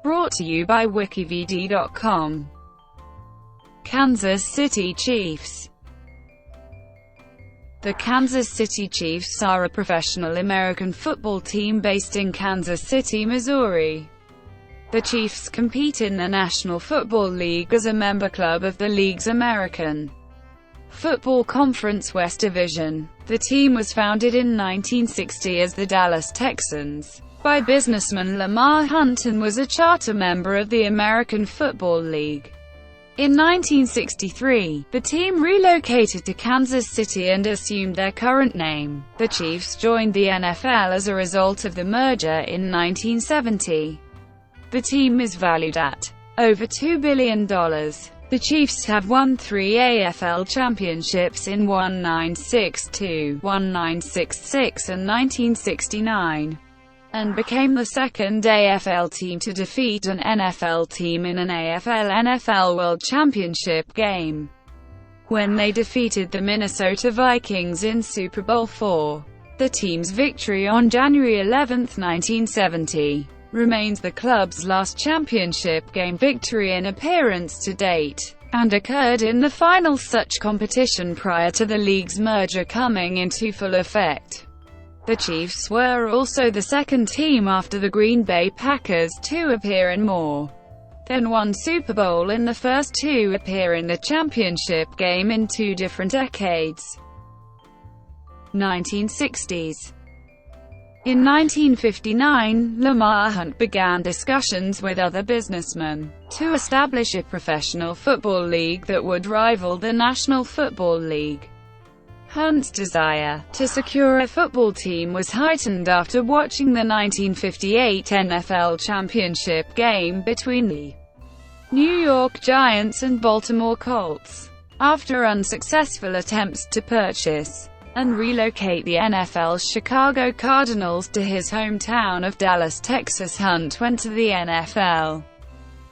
Brought to you by WikiVidi.com. Kansas City Chiefs. The Kansas City Chiefs are a professional American football team based in Kansas City, Missouri. The Chiefs compete in the National Football League as a member club of the league's American Football Conference West Division. The team was founded in 1960 as the Dallas Texans by businessman Lamar Hunt and was a charter member of the American Football League. In 1963, the team relocated to Kansas City and assumed their current name. The Chiefs joined the NFL as a result of the merger in 1970. The team is valued at over $2 billion. The Chiefs have won 3 AFL championships in 1962, 1966 and 1969. And became the second AFL team to defeat an NFL team in an AFL-NFL World Championship game, when they defeated the Minnesota Vikings in Super Bowl IV. The team's victory on January 11, 1970, remains the club's last championship game victory in appearance to date, and occurred in the final such competition prior to the league's merger coming into full effect. The Chiefs were also the second team after the Green Bay Packers to appear in more than one Super Bowl and the first to appear in the championship game in 2 different decades. 1960s. In 1959, Lamar Hunt began discussions with other businessmen to establish a professional football league that would rival the National Football League. Hunt's desire to secure a football team was heightened after watching the 1958 NFL championship game between the New York Giants and Baltimore Colts. After unsuccessful attempts to purchase and relocate the NFL's Chicago Cardinals to his hometown of Dallas, Texas, Hunt went to the NFL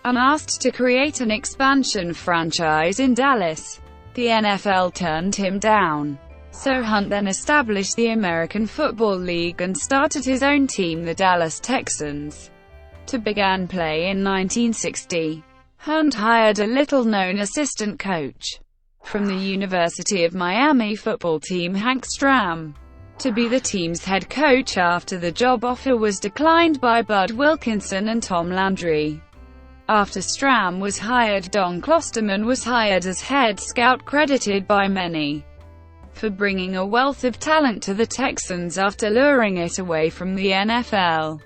and asked to create an expansion franchise in Dallas. The NFL turned him down. So Hunt then established the American Football League and started his own team, the Dallas Texans, to begin play in 1960. Hunt hired a little-known assistant coach from the University of Miami football team, Hank Stram, to be the team's head coach after the job offer was declined by Bud Wilkinson and Tom Landry. After Stram was hired, Don Klosterman was hired as head scout, credited by many for bringing a wealth of talent to the Texans after luring it away from the NFL,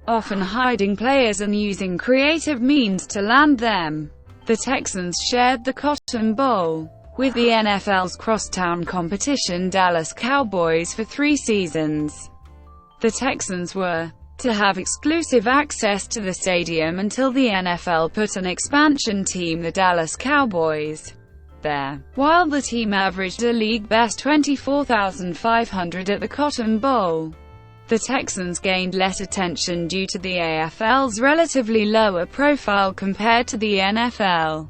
often hiding players and using creative means to land them. The Texans shared the Cotton Bowl with the NFL's crosstown competition Dallas Cowboys for 3 seasons. The Texans were to have exclusive access to the stadium until the NFL put an expansion team, the Dallas Cowboys, there. While the team averaged a league-best 24,500 at the Cotton Bowl, the Texans gained less attention due to the AFL's relatively lower profile compared to the NFL.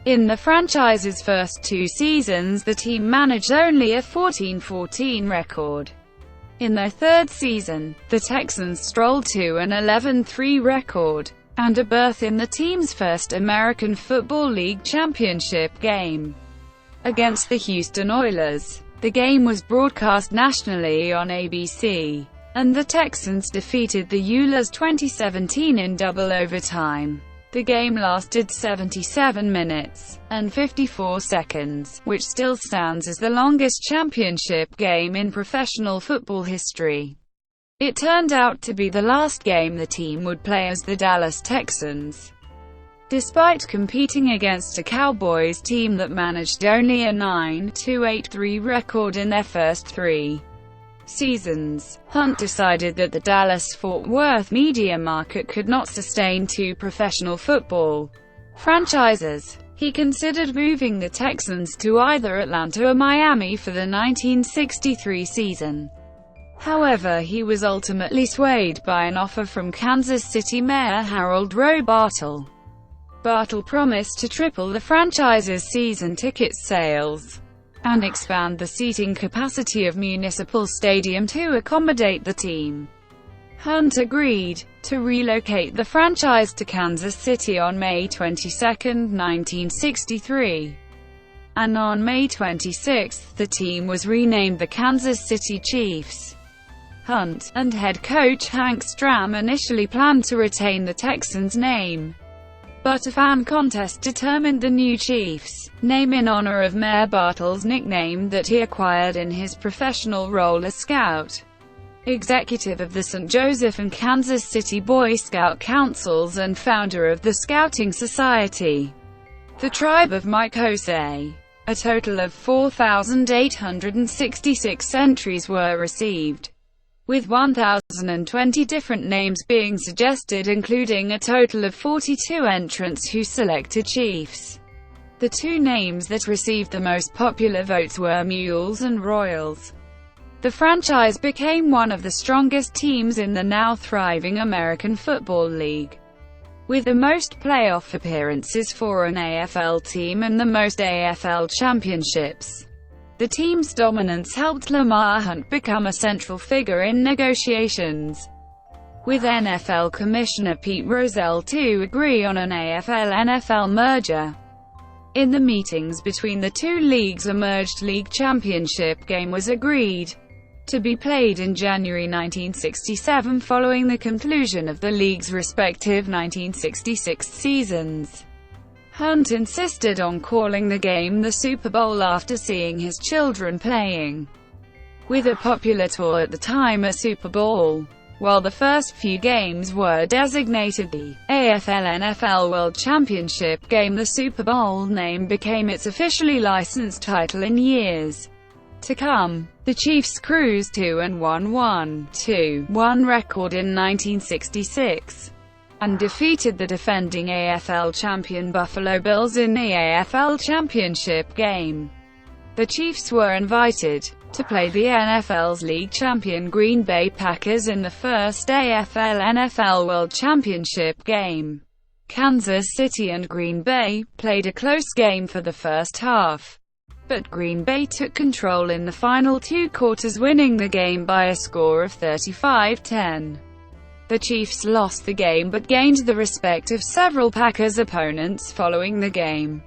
In the franchise's first 2 seasons, the team managed only a 14-14 record. In their 3rd season, the Texans strolled to an 11-3 record and a berth in the team's first American Football League championship game against the Houston Oilers. The game was broadcast nationally on ABC, and the Texans defeated the Oilers 2017 in double overtime. The game lasted 77 minutes and 54 seconds, which still stands as the longest championship game in professional football history. It turned out to be the last game the team would play as the Dallas Texans, despite competing against a Cowboys team that managed only a 9-8-3 record in their first 3 seasons. Hunt decided that the Dallas-Fort Worth media market could not sustain 2 professional football franchises. He considered moving the Texans to either Atlanta or Miami for the 1963 season. However, he was ultimately swayed by an offer from Kansas City Mayor Harold Roe Bartle. Bartle promised to triple the franchise's season ticket sales and expand the seating capacity of Municipal Stadium to accommodate the team. Hunt agreed to relocate the franchise to Kansas City on May 22, 1963. And on May 26, the team was renamed the Kansas City Chiefs. Hunt and head coach Hank Stram initially planned to retain the Texans name, but a fan contest determined the new Chiefs name in honor of Mayor Bartle's nickname that he acquired in his professional role as scout executive of the St. Joseph and Kansas City Boy Scout Councils and founder of the Scouting Society, the Tribe of Mike Jose. A total of 4,866 entries were received, with 1,020 different names being suggested, including a total of 42 entrants who selected Chiefs. The two names that received the most popular votes were Mules and Royals. The franchise became one of the strongest teams in the now thriving American Football League, with the most playoff appearances for an AFL team and the most AFL championships. The team's dominance helped Lamar Hunt become a central figure in negotiations with NFL Commissioner Pete Rozelle to agree on an AFL-NFL merger. In the meetings between the two leagues, a merged league championship game was agreed to be played in January 1967 following the conclusion of the league's respective 1966 seasons. Hunt insisted on calling the game the Super Bowl after seeing his children playing with a popular toy at the time, a Super Bowl. While the first few games were designated the AFL-NFL World Championship game, the Super Bowl name became its officially licensed title in years to come. The Chiefs cruised to an 1-1-2-1 record in 1966 and defeated the defending AFL champion Buffalo Bills in the AFL Championship game. The Chiefs were invited to play the NFL's league champion Green Bay Packers in the first AFL-NFL World Championship game. Kansas City and Green Bay played a close game for the first half, but Green Bay took control in the final two quarters, winning the game by a score of 35-10. The Chiefs lost the game but gained the respect of several Packers opponents following the game.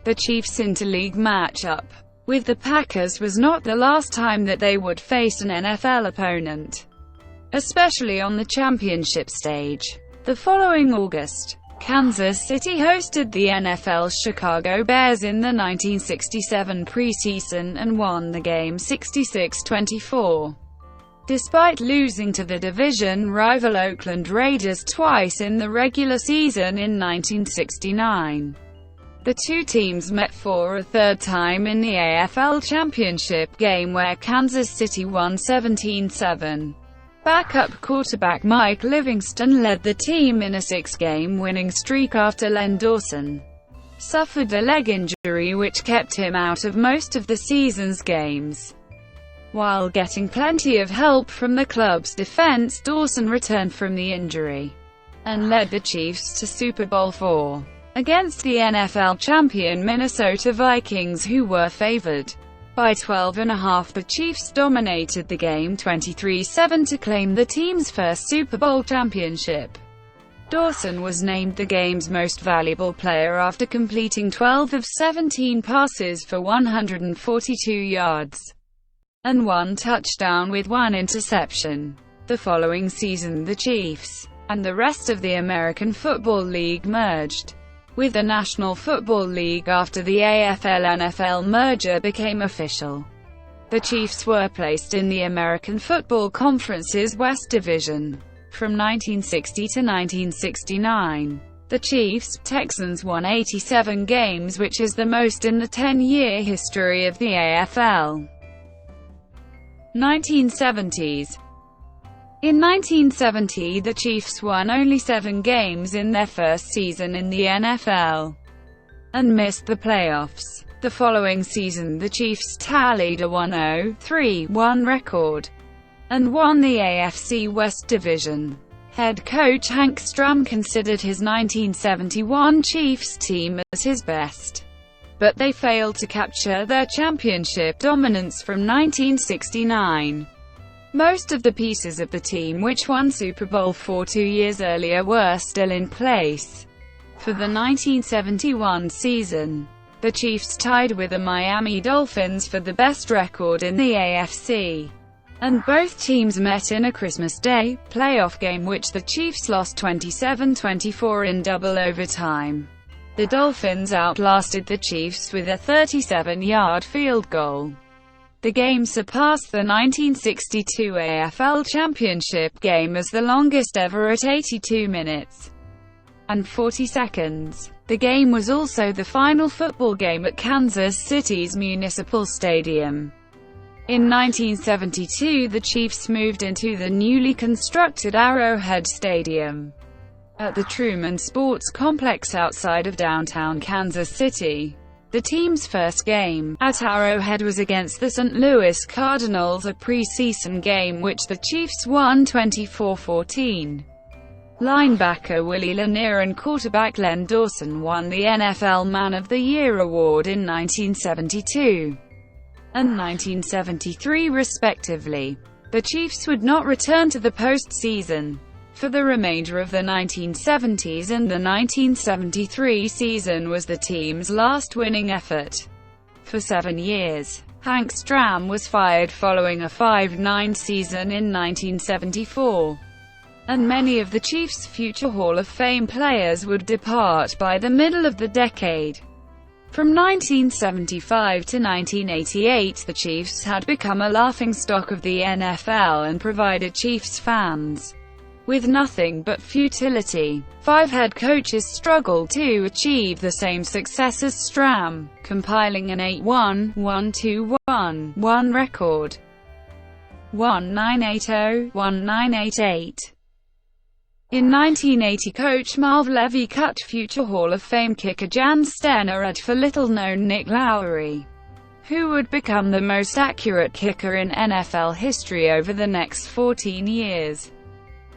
The Chiefs' interleague matchup with the Packers was not the last time that they would face an NFL opponent, especially on the championship stage. The following August, Kansas City hosted the NFL's Chicago Bears in the 1967 preseason and won the game 66-24. Despite losing to the division rival Oakland Raiders twice in the regular season in 1969, the two teams met for a third time in the AFL Championship game where Kansas City won 17-7. Backup quarterback Mike Livingston led the team in a six-game winning streak after Len Dawson suffered a leg injury which kept him out of most of the season's games. While getting plenty of help from the club's defense, Dawson returned from the injury and led the Chiefs to Super Bowl IV against the NFL champion Minnesota Vikings, who were favored by 12.5. The Chiefs dominated the game 23-7 to claim the team's first Super Bowl championship. Dawson was named the game's most valuable player after completing 12 of 17 passes for 142 yards and one touchdown with one interception. The following season, the Chiefs and the rest of the American Football League merged with the National Football League after the AFL-NFL merger became official. The Chiefs were placed in the American Football Conference's West Division from 1960 to 1969. The Chiefs-Texans won 87 games, which is the most in the 10-year history of the AFL. 1970s. In 1970, the Chiefs won only 7 games in their first season in the NFL and missed the playoffs. The following season, the Chiefs tallied a 1-0-3-1 record and won the AFC West Division. Head coach Hank Stram considered his 1971 Chiefs team as his best, but they failed to capture their championship dominance from 1969. Most of the pieces of the team which won Super Bowl IV 2 years earlier were still in place. For the 1971 season, the Chiefs tied with the Miami Dolphins for the best record in the AFC. And both teams met in a Christmas Day playoff game which the Chiefs lost 27-24 in double overtime. The Dolphins outlasted the Chiefs with a 37-yard field goal. The game surpassed the 1962 AFL Championship game as the longest ever at 82 minutes and 40 seconds. The game was also the final football game at Kansas City's Municipal Stadium. In 1972, the Chiefs moved into the newly constructed Arrowhead Stadium at the Truman Sports Complex outside of downtown Kansas City. The team's first game at Arrowhead was against the St. Louis Cardinals, a preseason game which the Chiefs won 24-14. Linebacker Willie Lanier and quarterback Len Dawson won the NFL Man of the Year award in 1972 and 1973 respectively. The Chiefs would not return to the postseason for the remainder of the 1970s, and the 1973 season was the team's last winning effort. For 7 years, Hank Stram was fired following a 5-9 season in 1974. And many of the Chiefs' future Hall of Fame players would depart by the middle of the decade. From 1975 to 1988, the Chiefs had become a laughingstock of the NFL and provided Chiefs fans with nothing but futility. 5 head coaches struggled to achieve the same success as Stram, compiling an 8-1, 1-2-1, 1 record. 1980, 1988. In 1980, coach Marv Levy cut future Hall of Fame kicker Jan Stenerud for little-known Nick Lowery, who would become the most accurate kicker in NFL history over the next 14 years.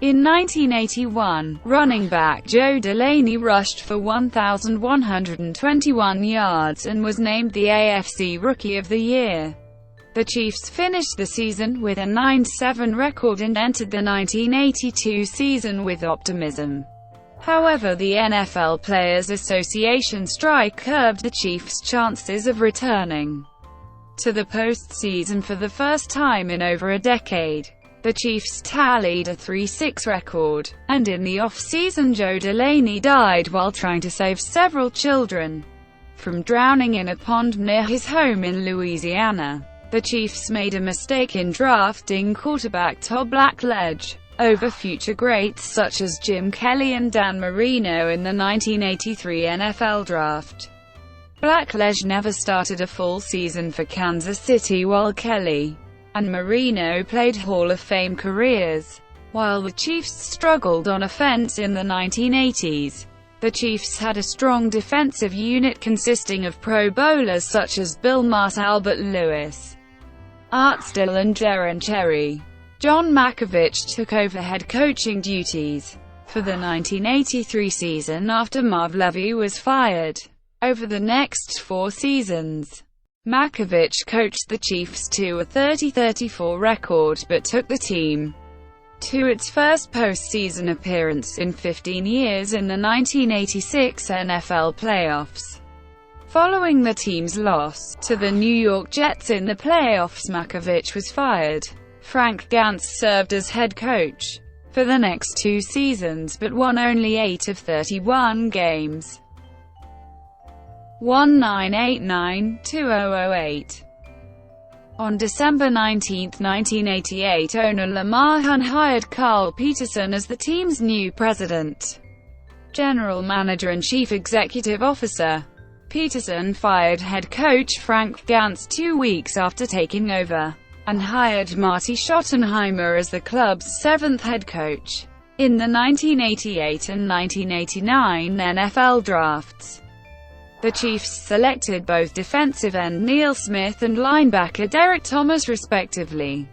In 1981, running back Joe Delaney rushed for 1,121 yards and was named the AFC Rookie of the Year. The Chiefs finished the season with a 9-7 record and entered the 1982 season with optimism. However, the NFL Players Association strike curbed the Chiefs' chances of returning to the postseason for the first time in over a decade. The Chiefs tallied a 3-6 record, and in the off-season Joe Delaney died while trying to save several children from drowning in a pond near his home in Louisiana. The Chiefs made a mistake in drafting quarterback Todd Blackledge over future greats such as Jim Kelly and Dan Marino in the 1983 NFL Draft. Blackledge never started a full season for Kansas City while Kelly and Marino played Hall of Fame careers. While the Chiefs struggled on offense in the 1980s, the Chiefs had a strong defensive unit consisting of Pro Bowlers such as Bill Mart, Albert Lewis, Art Still and Jaron Cherry. John Malkovich took over head coaching duties for the 1983 season after Marv Levy was fired. Over the next 4 seasons, Malkovich coached the Chiefs to a 30-34 record but took the team to its first postseason appearance in 15 years in the 1986 NFL playoffs. Following the team's loss to the New York Jets in the playoffs, Malkovich was fired. Frank Gantz served as head coach for the next 2 seasons but won only 8 of 31 games. 1989-2008. On December 19, 1988, owner Lamar Hunt hired Carl Peterson as the team's new president, general manager and chief executive officer. Peterson fired head coach Frank Gantz 2 weeks after taking over, and hired Marty Schottenheimer as the club's 7th head coach. In the 1988 and 1989 NFL drafts, the Chiefs selected both defensive end Neil Smith and linebacker Derek Thomas respectively.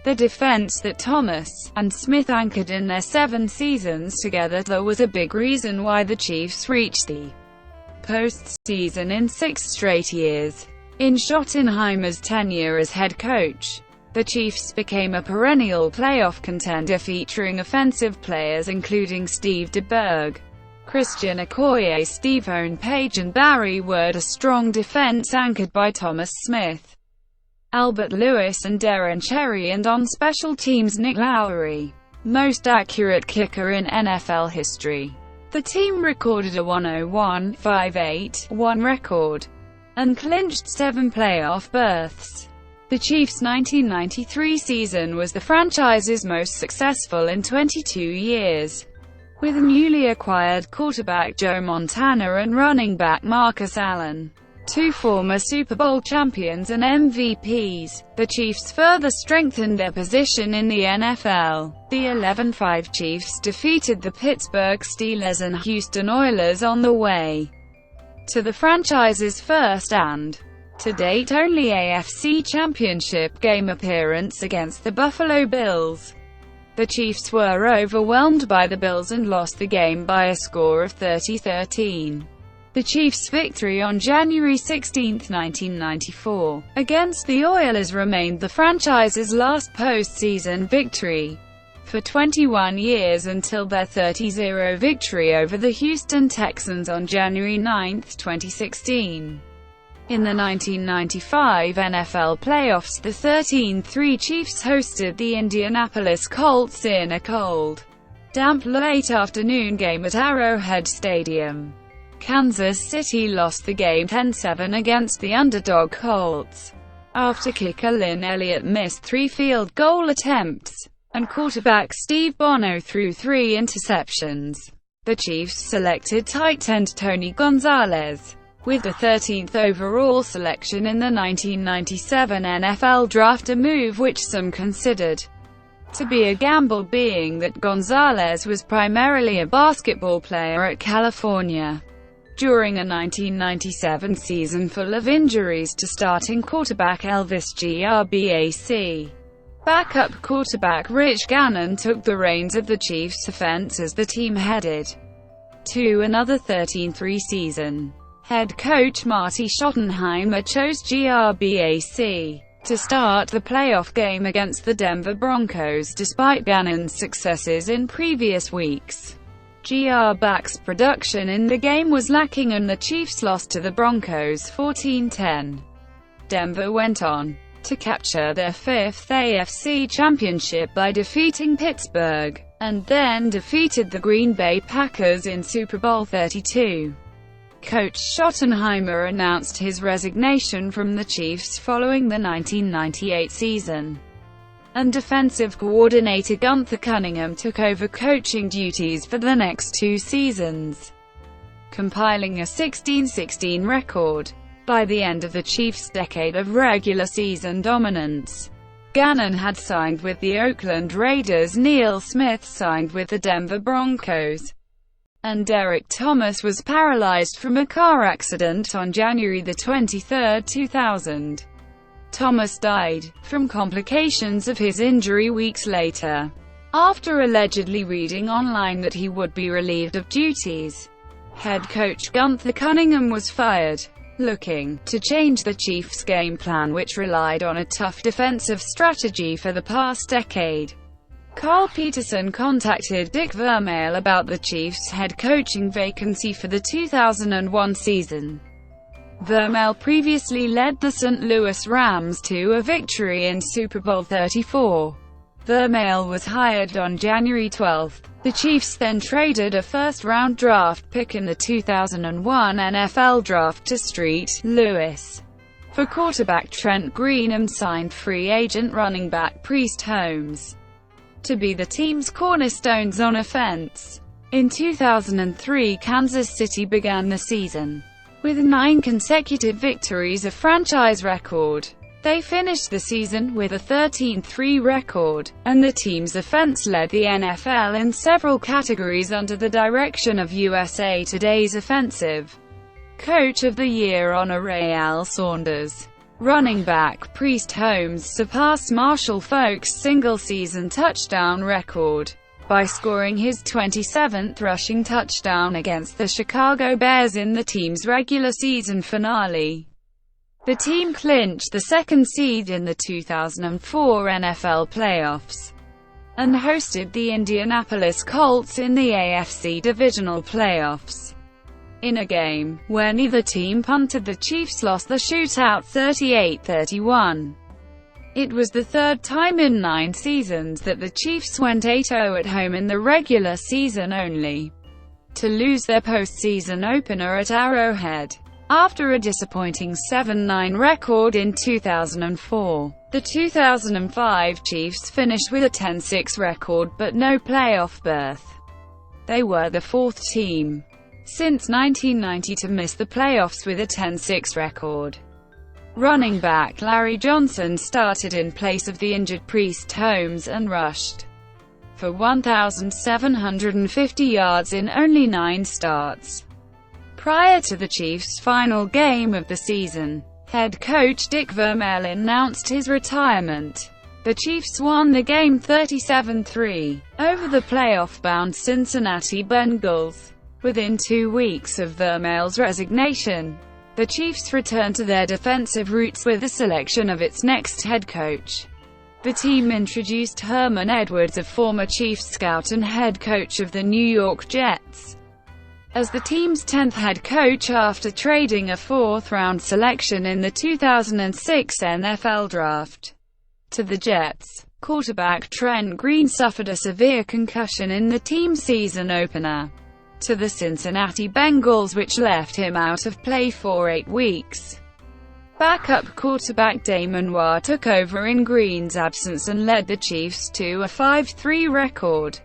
The defense that Thomas and Smith anchored in their 7 seasons together though was a big reason why the Chiefs reached the postseason in 6 straight years. In Schottenheimer's tenure as head coach, The Chiefs became a perennial playoff contender featuring offensive players including Steve DeBerg, Christian Okoye, Stephone Page and Barry Ward, a strong defense anchored by Thomas Smith, Albert Lewis and Darren Cherry, and on special teams Nick Lowery, most accurate kicker in NFL history. The team recorded a 101-5-8-1 record and clinched 7 playoff berths. The Chiefs' 1993 season was the franchise's most successful in 22 years, with newly acquired quarterback Joe Montana and running back Marcus Allen, 2 former Super Bowl champions and MVPs. The Chiefs further strengthened their position in the NFL. The 11-5 Chiefs defeated the Pittsburgh Steelers and Houston Oilers on the way to the franchise's first and, to date, only AFC Championship game appearance against the Buffalo Bills. The Chiefs were overwhelmed by the Bills and lost the game by a score of 30-13. The Chiefs' victory on January 16, 1994, against the Oilers remained the franchise's last postseason victory for 21 years until their 30-0 victory over the Houston Texans on January 9, 2016. In the 1995 NFL playoffs, the 13-3 Chiefs hosted the Indianapolis Colts in a cold, damp late afternoon game at Arrowhead Stadium. Kansas City lost the game 10-7 against the underdog Colts, after kicker Lynn Elliott missed 3 field goal attempts, and quarterback Steve Bono threw 3 interceptions. The Chiefs selected tight end Tony Gonzalez with the 13th overall selection in the 1997 NFL Draft, a move which some considered to be a gamble, being that Gonzalez was primarily a basketball player at California. During a 1997 season full of injuries to starting quarterback Elvis Grbac, backup quarterback Rich Gannon took the reins of the Chiefs' offense as the team headed to another 13-3 season. Head coach Marty Schottenheimer chose Grbac to start the playoff game against the Denver Broncos despite Gannon's successes in previous weeks. Gbac's production in the game was lacking and the Chiefs lost to the Broncos 14-10. Denver went on to capture their 5th AFC championship by defeating Pittsburgh, and then defeated the Green Bay Packers in Super Bowl 32. Coach Schottenheimer announced his resignation from the Chiefs following the 1998 season, and defensive coordinator Gunther Cunningham took over coaching duties for the next 2 seasons, compiling a 16-16 record. By the end of the Chiefs' decade of regular season dominance, Gannon had signed with the Oakland Raiders, Neil Smith signed with the Denver Broncos, and Derek Thomas was paralyzed from a car accident on January 23, 2000. Thomas died from complications of his injury weeks later, after allegedly reading online that he would be relieved of duties. Head coach Gunther Cunningham was fired, looking to change the Chiefs' game plan, which relied on a tough defensive strategy for the past decade. Carl Peterson contacted Dick Vermeil about the Chiefs' head coaching vacancy for the 2001 season. Vermeil previously led the St. Louis Rams to a victory in Super Bowl 34. Vermeil was hired on January 12. The Chiefs then traded a first-round draft pick in the 2001 NFL Draft to St. Louis for quarterback Trent Green and signed free agent running back Priest Holmes to be the team's cornerstones on offense. In 2003, Kansas City began the season with 9 consecutive victories, a franchise record. They finished the season with a 13-3 record, and the team's offense led the NFL in several categories under the direction of USA Today's Offensive Coach of the Year honor Ray Al Saunders. Running back Priest Holmes surpassed Marshall Faulk's single-season touchdown record by scoring his 27th rushing touchdown against the Chicago Bears in the team's regular season finale. The team clinched the second seed in the 2004 NFL playoffs and hosted the Indianapolis Colts in the AFC Divisional Playoffs. In a game where neither team punted, the Chiefs lost the shootout 38-31. It was the third time in 9 seasons that the Chiefs went 8-0 at home in the regular season, only to lose their postseason opener at Arrowhead. After a disappointing 7-9 record in 2004, the 2005 Chiefs finished with a 10-6 record but no playoff berth. They were the 4th team since 1990 to miss the playoffs with a 10-6 record. Running back Larry Johnson started in place of the injured Priest Holmes and rushed for 1,750 yards in only 9 starts. Prior to the Chiefs' final game of the season, head coach Dick Vermeil announced his retirement. The Chiefs won the game 37-3 over the playoff-bound Cincinnati Bengals. Within 2 weeks of Vermeil's resignation, the Chiefs returned to their defensive roots with the selection of its next head coach. The team introduced Herman Edwards, a former Chiefs scout and head coach of the New York Jets, as the team's 10th head coach after trading a 4th-round selection in the 2006 NFL Draft to the Jets. Quarterback Trent Green suffered a severe concussion in the team's season opener to the Cincinnati Bengals, which left him out of play for 8 weeks. Backup quarterback Damon Moore took over in Green's absence and led the Chiefs to a 5-3 record.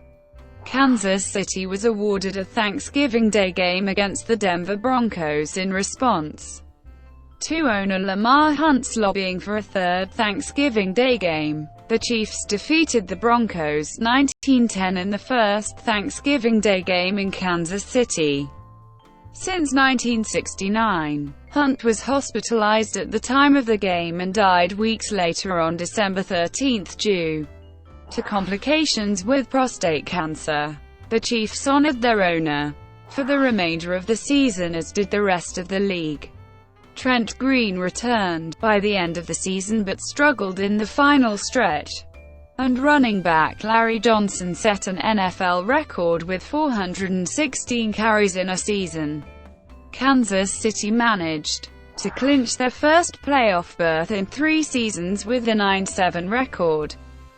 Kansas City was awarded a Thanksgiving Day game against the Denver Broncos in response to owner Lamar Hunt's lobbying for a third Thanksgiving Day game. The Chiefs defeated the Broncos 19-10 in the first Thanksgiving Day game in Kansas City since 1969. Hunt was hospitalized at the time of the game and died weeks later on December 13 due to complications with prostate cancer. The Chiefs honored their owner for the remainder of the season, as did the rest of the league. Trent Green returned by the end of the season but struggled in the final stretch, and running back Larry Johnson set an NFL record with 416 carries in a season. Kansas City managed to clinch their first playoff berth in 3 seasons with a 9-7 record,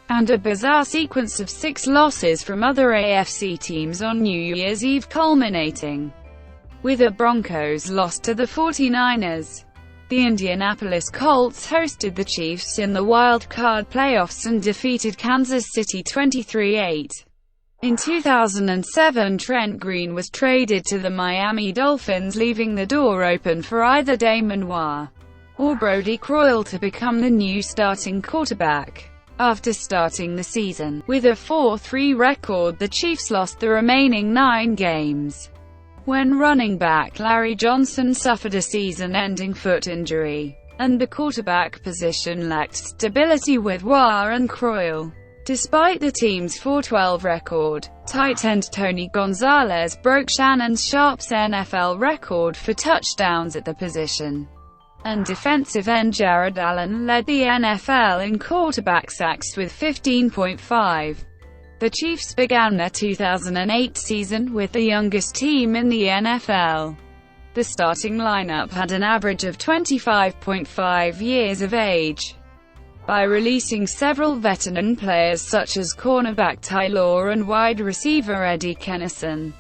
and a bizarre sequence of 6 losses from other AFC teams on New Year's Eve, culminating with a Broncos loss to the 49ers. The Indianapolis Colts hosted the Chiefs in the wild card playoffs and defeated Kansas City 23-8. In 2007, Trent Green was traded to the Miami Dolphins, leaving the door open for either Damon Moore or Brody Croyle to become the new starting quarterback. After starting the season with a 4-3 record, the Chiefs lost the remaining 9 games when running back Larry Johnson suffered a season-ending foot injury, and the quarterback position lacked stability with Moore and Croyle. Despite the team's 4-12 record, tight end Tony Gonzalez broke Shannon Sharpe's NFL record for touchdowns at the position, and defensive end Jared Allen led the NFL in quarterback sacks with 15.5. The Chiefs began their 2008 season with the youngest team in the NFL. The starting lineup had an average of 25.5 years of age. By releasing several veteran players such as cornerback Ty Law and wide receiver Eddie Kennison,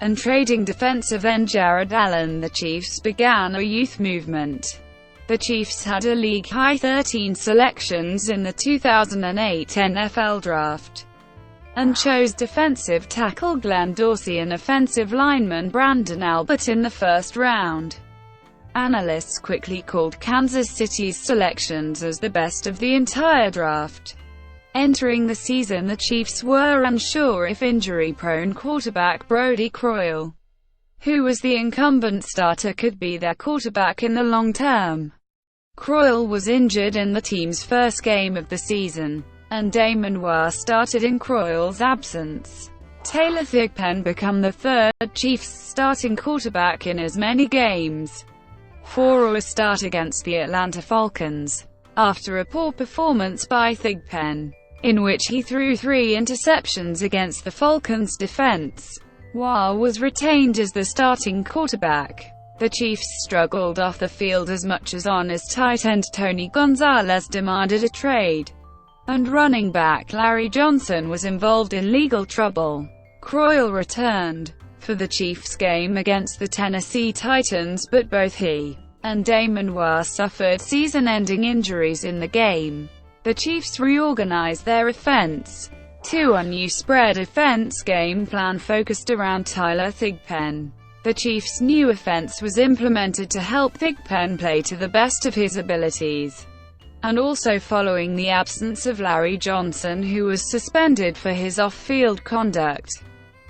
and trading defensive end Jared Allen, the Chiefs began a youth movement. The Chiefs had a league-high 13 selections in the 2008 NFL Draft, and chose defensive tackle Glenn Dorsey and offensive lineman Brandon Albert in the first round. Analysts quickly called Kansas City's selections as the best of the entire draft. Entering the season, the Chiefs were unsure if injury-prone quarterback Brody Croyle, who was the incumbent starter, could be their quarterback in the long term. Croyle was injured in the team's first game of the season, and Damon Moore started in Croyle's absence. Taylor Thigpen became the third Chiefs starting quarterback in as many games for a start against the Atlanta Falcons, after a poor performance by Thigpen, in which he threw 3 interceptions against the Falcons' defense. Waugh was retained as the starting quarterback. The Chiefs struggled off the field as much as on as tight end Tony Gonzalez demanded a trade, and running back Larry Johnson was involved in legal trouble. Croyle returned for the Chiefs game against the Tennessee Titans, but both he and Damon Waugh suffered season-ending injuries in the game. The Chiefs reorganized their offense to a new spread offense game plan focused around Tyler Thigpen. The Chiefs' new offense was implemented to help Thigpen play to the best of his abilities, and also following the absence of Larry Johnson, who was suspended for his off-field conduct.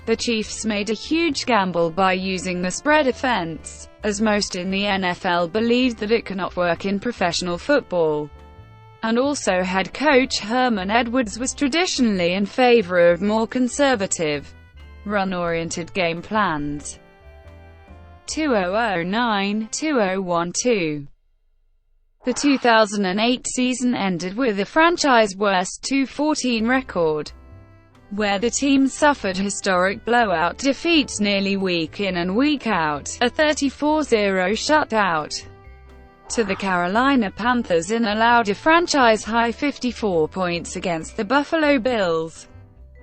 The Chiefs made a huge gamble by using the spread offense, as most in the NFL believed that it cannot work in professional football. And also head coach Herman Edwards was traditionally in favor of more conservative, run-oriented game plans. 2009-2012. The 2008 season ended with a franchise-worst 2-14 record, where the team suffered historic blowout defeats nearly week in and week out, a 34-0 shutout to the Carolina Panthers and allowed a franchise-high 54 points against the Buffalo Bills.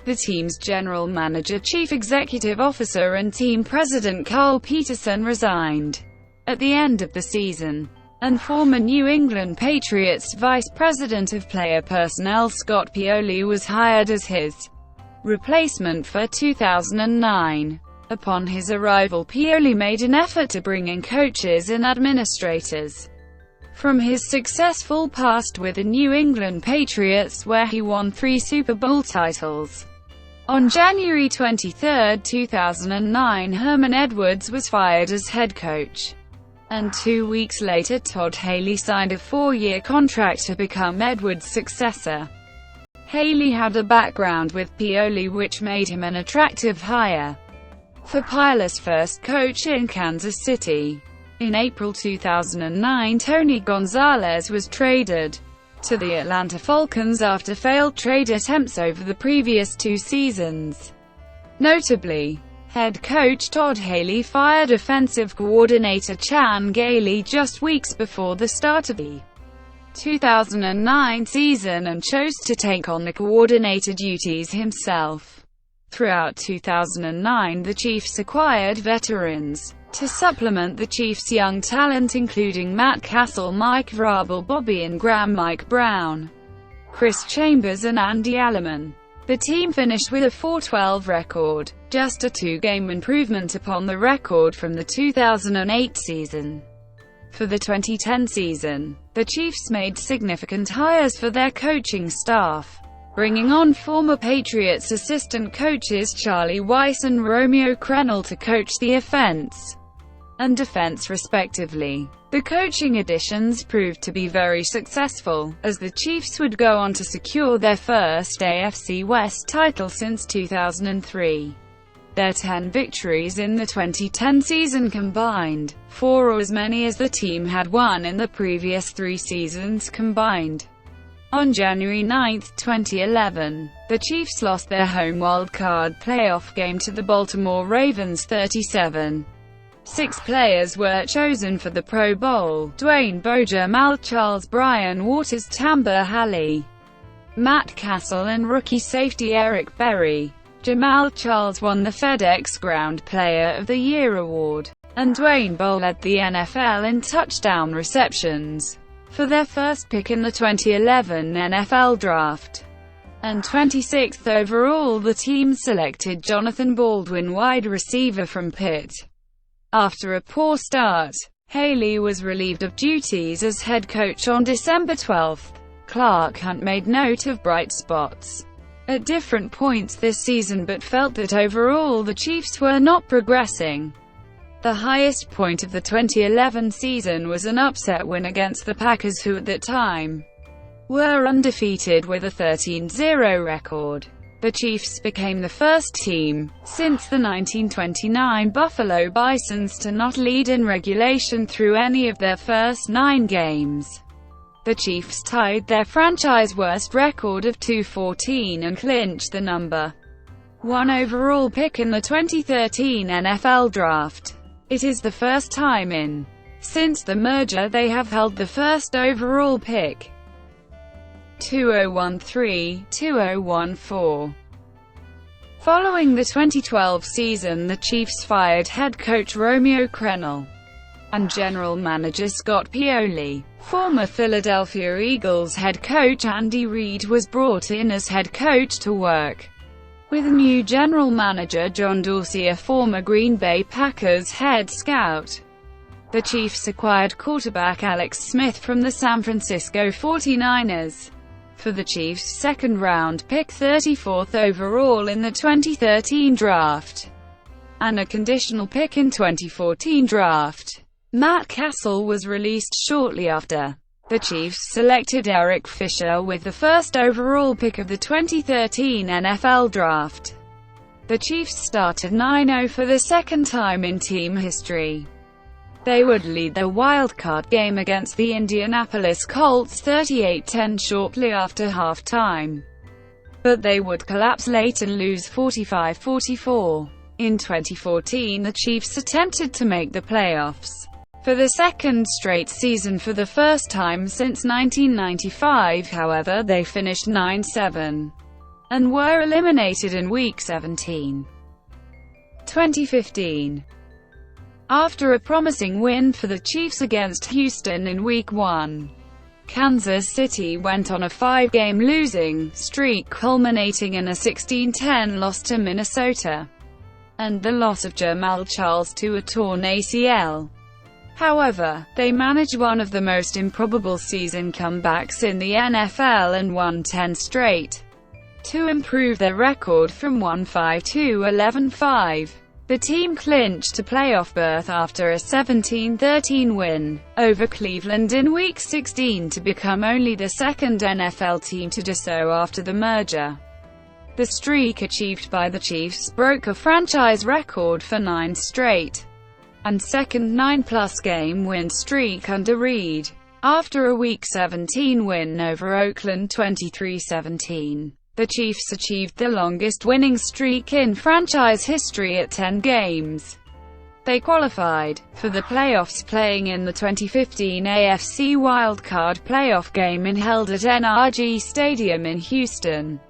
The team's general manager, chief executive officer and team president Carl Peterson resigned at the end of the season, and former New England Patriots vice president of player personnel Scott Pioli was hired as his replacement for 2009. Upon his arrival, Pioli made an effort to bring in coaches and administrators from his successful past with the New England Patriots, where he won 3 Super Bowl titles. On January 23, 2009, Herman Edwards was fired as head coach, and 2 weeks later Todd Haley signed a 4-year contract to become Edwards' successor. Haley had a background with Pioli which made him an attractive hire for Piola's first coach in Kansas City. In April 2009, Tony Gonzalez was traded to the Atlanta Falcons after failed trade attempts over the previous 2 seasons. Notably, head coach Todd Haley fired offensive coordinator Chan Gailey just weeks before the start of the 2009 season and chose to take on the coordinator duties himself. Throughout 2009, the Chiefs acquired veterans to supplement the Chiefs' young talent, including Matt Castle, Mike Vrabel, Bobby Ingram, Mike Brown, Chris Chambers and Andy Alleman. The team finished with a 4-12 record, just a 2-game improvement upon the record from the 2008 season. For the 2010 season, the Chiefs made significant hires for their coaching staff, bringing on former Patriots assistant coaches Charlie Weiss and Romeo Crennel to coach the offense and defense respectively. The coaching additions proved to be very successful, as the Chiefs would go on to secure their first AFC West title since 2003. Their 10 victories in the 2010 season combined for as many as the team had won in the previous 3 seasons combined. On January 9, 2011, the Chiefs lost their home wildcard playoff game to the Baltimore Ravens 37. 6 players were chosen for the Pro Bowl: Dwayne Bowe, Jamal Charles, Brian Waters, Tamba Hali, Matt Castle and rookie safety Eric Berry. Jamal Charles won the FedEx Ground Player of the Year award, and Dwayne Bowe led the NFL in touchdown receptions for their first pick in the 2011 NFL Draft. And 26th overall, the team selected Jonathan Baldwin, wide receiver from Pitt. After a poor start, Haley was relieved of duties as head coach on December 12. Clark Hunt made note of bright spots at different points this season but felt that overall the Chiefs were not progressing. The highest point of the 2011 season was an upset win against the Packers, who at that time were undefeated with a 13-0 record. The Chiefs became the first team, since the 1929 Buffalo Bisons, to not lead in regulation through any of their first 9 games. The Chiefs tied their franchise worst record of 2-14 and clinched the number 1 overall pick in the 2013 NFL Draft. It is the first time since the merger they have held the first overall pick. 2013-2014. Following the 2012 season, the Chiefs fired head coach Romeo Crennel and general manager Scott Pioli. Former Philadelphia Eagles head coach Andy Reid was brought in as head coach to work with new general manager John Dorsey, a former Green Bay Packers head scout. The Chiefs acquired quarterback Alex Smith from the San Francisco 49ers for the Chiefs' second-round pick, 34th overall in the 2013 draft, and a conditional pick in 2014 draft. Matt Castle was released shortly after. The Chiefs selected Eric Fisher with the first overall pick of the 2013 NFL Draft. The Chiefs started 9-0 for the second time in team history. They would lead their wildcard game against the Indianapolis Colts 38-10 shortly after halftime, but they would collapse late and lose 45-44. In 2014, the Chiefs attempted to make the playoffs for the second straight season for the first time since 1995. However, they finished 9-7 and were eliminated in Week 17. 2015. After a promising win for the Chiefs against Houston in Week 1, Kansas City went on a 5-game losing streak, culminating in a 16-10 loss to Minnesota, and the loss of Jamal Charles to a torn ACL. However, they managed one of the most improbable season comebacks in the NFL and won 10 straight to improve their record from 1-5 to 11-5. The team clinched a playoff berth after a 17-13 win over Cleveland in Week 16 to become only the second NFL team to do so after the merger. The streak achieved by the Chiefs broke a franchise record for 9 straight and second 9-plus game win streak under Reid, after a Week 17 win over Oakland 23-17. The Chiefs achieved the longest winning streak in franchise history at 10 games. They qualified for the playoffs playing in the 2015 AFC wildcard playoff game held at NRG Stadium in Houston,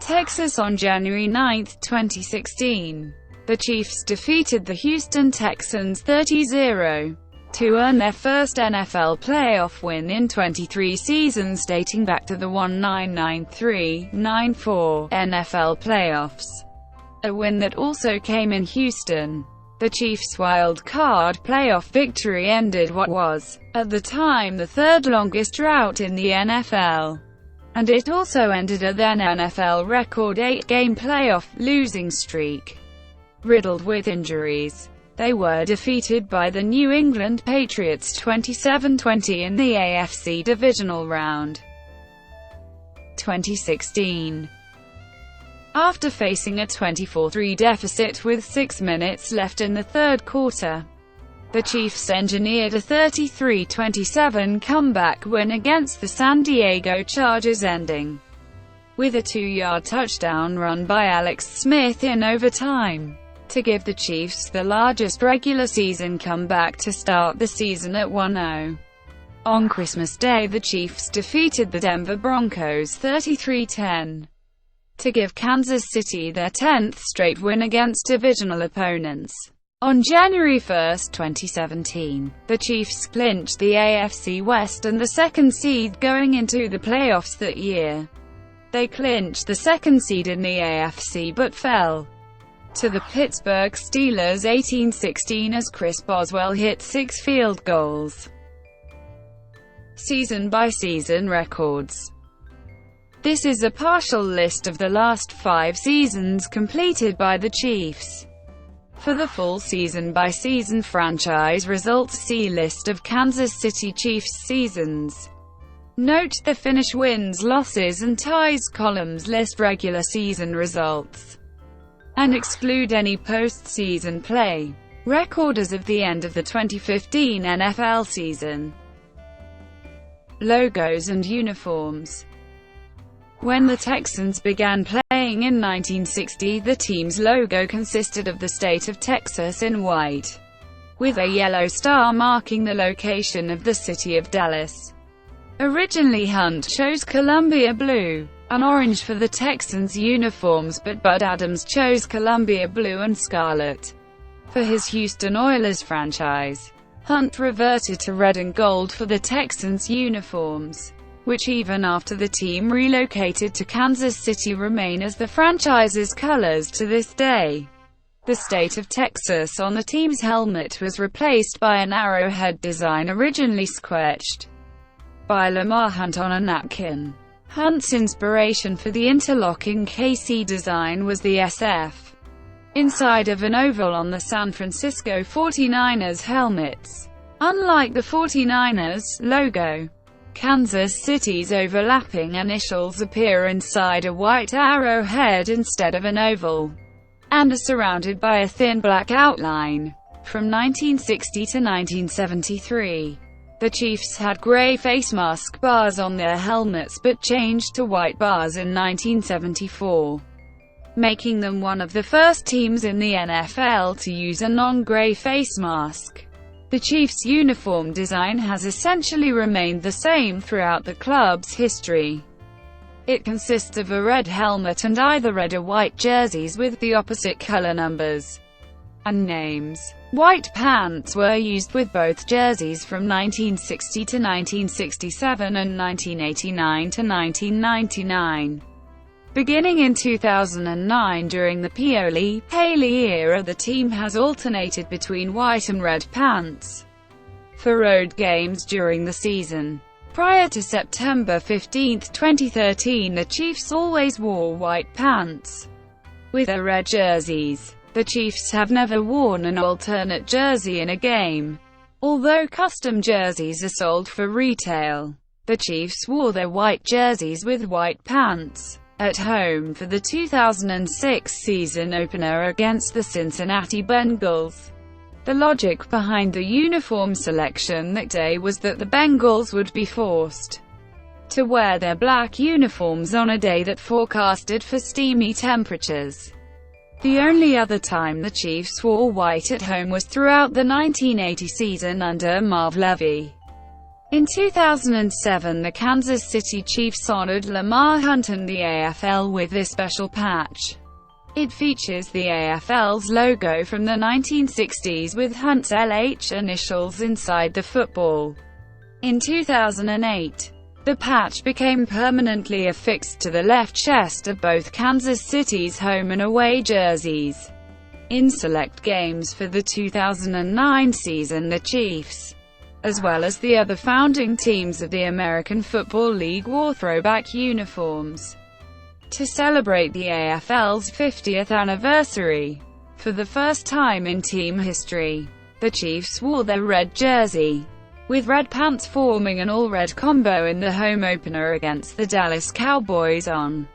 Texas on January 9, 2016. The Chiefs defeated the Houston Texans 30-0 to earn their first NFL playoff win in 23 seasons dating back to the 1993-94 NFL playoffs, a win that also came in Houston. The Chiefs' wild card playoff victory ended what was, at the time, the third longest drought in the NFL, and it also ended a then NFL record 8-game playoff losing streak. Riddled with injuries, they were defeated by the New England Patriots 27-20 in the AFC divisional round. 2016. After facing a 24-3 deficit with 6 minutes left in the third quarter, the Chiefs engineered a 33-27 comeback win against the San Diego Chargers, ending with a 2-yard touchdown run by Alex Smith in overtime, to give the Chiefs the largest regular season comeback to start the season at 1-0. On Christmas Day, the Chiefs defeated the Denver Broncos 33-10 to give Kansas City their 10th straight win against divisional opponents. On January 1, 2017, the Chiefs clinched the AFC West and the second seed going into the playoffs that year. They clinched the second seed in the AFC but fell to the Pittsburgh Steelers 18-16 as Chris Boswell hit 6 field goals. Season-by-season records. This is a partial list of the last 5 seasons completed by the Chiefs. For the full season-by-season franchise results, see List of Kansas City Chiefs seasons. Note: the finish wins, losses, and ties columns list regular season results and exclude any postseason play. Record as of the end of the 2015 NFL season. Logos and uniforms. When the Texans began playing in 1960, the team's logo consisted of the state of Texas in white, with a yellow star marking the location of the city of Dallas. Originally Hunt chose Columbia blue and orange for the Texans' uniforms, but Bud Adams chose Columbia blue and scarlet for his Houston Oilers franchise. Hunt reverted to red and gold for the Texans' uniforms, which even after the team relocated to Kansas City remain as the franchise's colors to this day. The state of Texas on the team's helmet was replaced by an arrowhead design originally sketched by Lamar Hunt on a napkin. Hunt's inspiration for the interlocking KC design was the SF inside of an oval on the San Francisco 49ers helmets. Unlike the 49ers logo, Kansas City's overlapping initials appear inside a white arrowhead instead of an oval, and are surrounded by a thin black outline. From 1960 to 1973, the Chiefs had gray face mask bars on their helmets but changed to white bars in 1974, making them one of the first teams in the NFL to use a non-gray face mask. The Chiefs' uniform design has essentially remained the same throughout the club's history. It consists of a red helmet and either red or white jerseys with the opposite color numbers and names. White pants were used with both jerseys from 1960 to 1967 and 1989 to 1999. Beginning in 2009 during the Pioli-Haley era, the team has alternated between white and red pants for road games during the season. Prior to September 15, 2013, the Chiefs always wore white pants with their red jerseys. The Chiefs have never worn an alternate jersey in a game, although custom jerseys are sold for retail. The Chiefs wore their white jerseys with white pants at home for the 2006 season opener against the Cincinnati Bengals. The logic behind the uniform selection that day was that the Bengals would be forced to wear their black uniforms on a day that forecasted for steamy temperatures. The only other time the Chiefs wore white at home was throughout the 1980 season under Marv Levy. In 2007, the Kansas City Chiefs honored Lamar Hunt and the AFL with this special patch. It features the AFL's logo from the 1960s with Hunt's LH initials inside the football. In 2008, the patch became permanently affixed to the left chest of both Kansas City's home and away jerseys. In select games for the 2009 season, the Chiefs, as well as the other founding teams of the American Football League, wore throwback uniforms to celebrate the AFL's 50th anniversary. For the first time in team history, the Chiefs wore their red jersey, with red pants forming an all-red combo in the home opener against the Dallas Cowboys on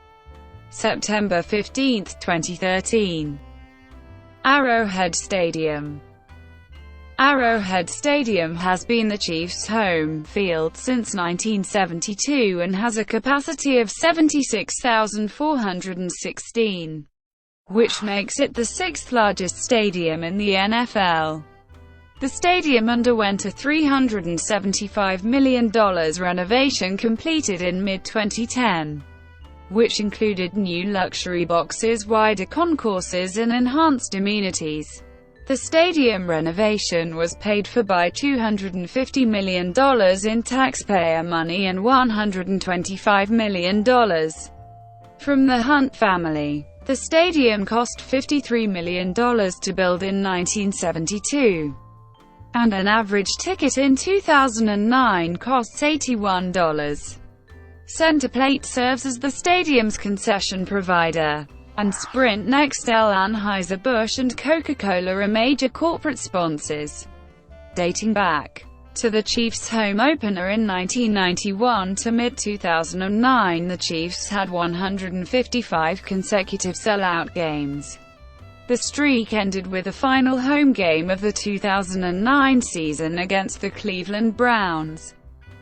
September 15, 2013. Arrowhead Stadium. Arrowhead Stadium has been the Chiefs' home field since 1972 and has a capacity of 76,416, which makes it the sixth largest stadium in the NFL. The stadium underwent a $375 million renovation completed in mid-2010, which included new luxury boxes, wider concourses, and enhanced amenities. The stadium renovation was paid for by $250 million in taxpayer money and $125 million from the Hunt family. The stadium cost $53 million to build in 1972, and an average ticket in 2009 costs $81. Centerplate serves as the stadium's concession provider, and Sprint, Nextel, Anheuser-Busch and Coca-Cola are major corporate sponsors. Dating back to the Chiefs' home opener in 1991 to mid-2009, the Chiefs had 155 consecutive sellout games. The streak ended with the final home game of the 2009 season against the Cleveland Browns,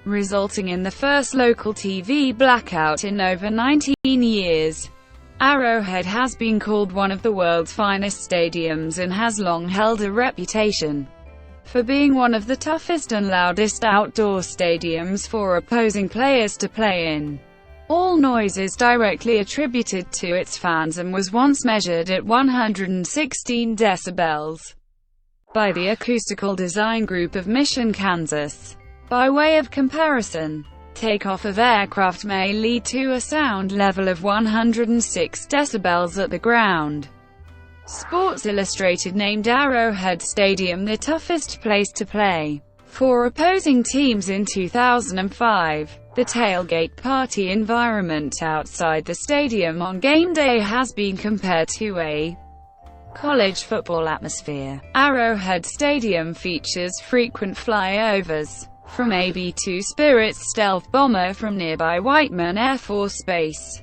resulting in the first local TV blackout in over 19 years. Arrowhead has been called one of the world's finest stadiums and has long held a reputation for being one of the toughest and loudest outdoor stadiums for opposing players to play in. All noise is directly attributed to its fans and was once measured at 116 decibels by the Acoustical Design Group of Mission, Kansas. By way of comparison, takeoff of aircraft may lead to a sound level of 106 decibels at the ground. Sports Illustrated named Arrowhead Stadium the toughest place to play for opposing teams in 2005. The tailgate party environment outside the stadium on game day has been compared to a college football atmosphere. Arrowhead Stadium features frequent flyovers from AB-2 Spirit's stealth bomber from nearby Whiteman Air Force Base.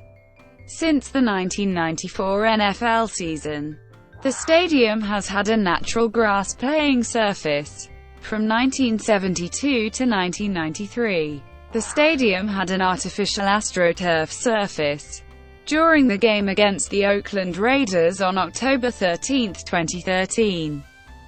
Since the 1994 NFL season, the stadium has had a natural grass playing surface. From 1972 to 1993, the stadium had an artificial AstroTurf surface. During the game against the Oakland Raiders on October 13, 2013,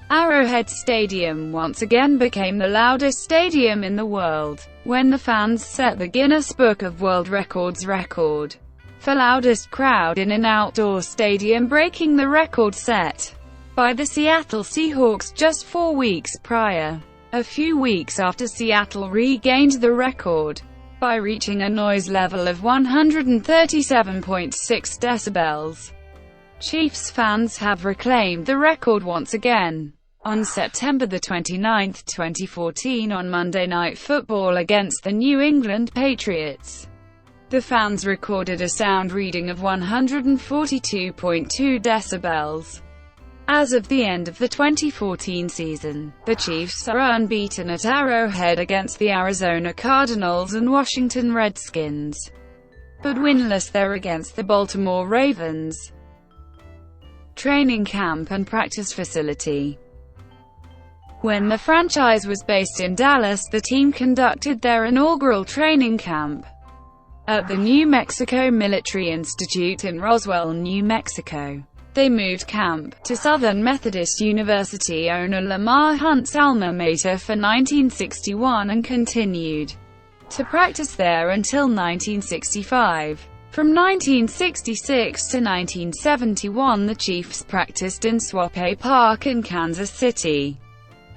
Arrowhead Stadium once again became the loudest stadium in the world, when the fans set the Guinness Book of World Records record for loudest crowd in an outdoor stadium, breaking the record set by the Seattle Seahawks just 4 weeks prior. A few weeks after Seattle regained the record by reaching a noise level of 137.6 decibels. Chiefs fans have reclaimed the record once again. On September 29, 2014, on Monday Night Football against the New England Patriots, the fans recorded a sound reading of 142.2 decibels. As of the end of the 2014 season, the Chiefs are unbeaten at Arrowhead against the Arizona Cardinals and Washington Redskins, but winless there against the Baltimore Ravens. Training camp and practice facility. When the franchise was based in Dallas, the team conducted their inaugural training camp at the New Mexico Military Institute in Roswell, New Mexico. They moved camp to Southern Methodist University owner Lamar Hunt's alma mater for 1961 and continued to practice there until 1965. From 1966 to 1971, the Chiefs practiced in Swampay Park in Kansas City,